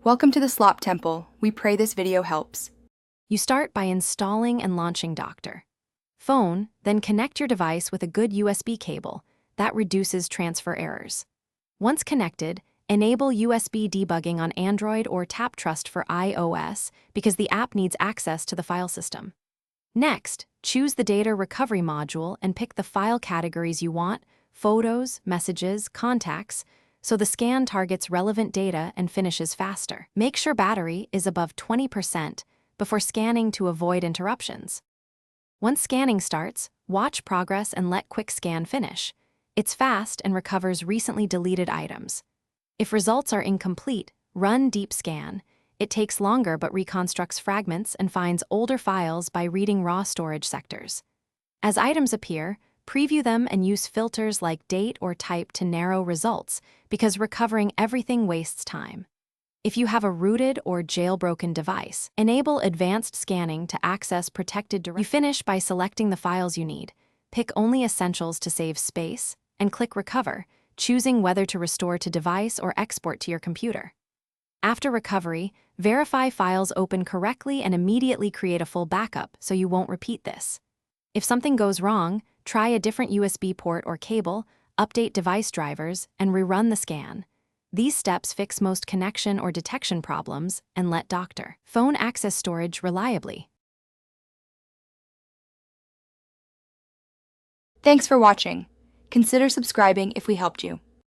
Welcome to the Slop Temple. We pray this video helps. You start by installing and launching Doctor. Fone, then connect your device with a good USB cable. That reduces transfer errors. Once connected, enable USB debugging on Android or Tap Trust for iOS because the app needs access to the file system. Next, choose the data recovery module and pick the file categories you want: photos, messages, contacts, so the scan targets relevant data and finishes faster. Make sure battery is above 20% before scanning to avoid interruptions. Once scanning starts, watch progress and let Quick Scan finish. It's fast and recovers recently deleted items. If results are incomplete, run Deep Scan. It takes longer but reconstructs fragments and finds older files by reading raw storage sectors. As items appear, preview them and use filters like date or type to narrow results because recovering everything wastes time. If you have a rooted or jailbroken device, enable advanced scanning to access protected directories. You finish by selecting the files you need, pick only essentials to save space, and click Recover, choosing whether to restore to device or export to your computer. After recovery, verify files open correctly and immediately create a full backup so you won't repeat this. If something goes wrong, try a different USB port or cable, update device drivers, and rerun the scan. These steps fix most connection or detection problems and let Doctor Fone access storage reliably. Thanks for watching. Consider subscribing if we helped you.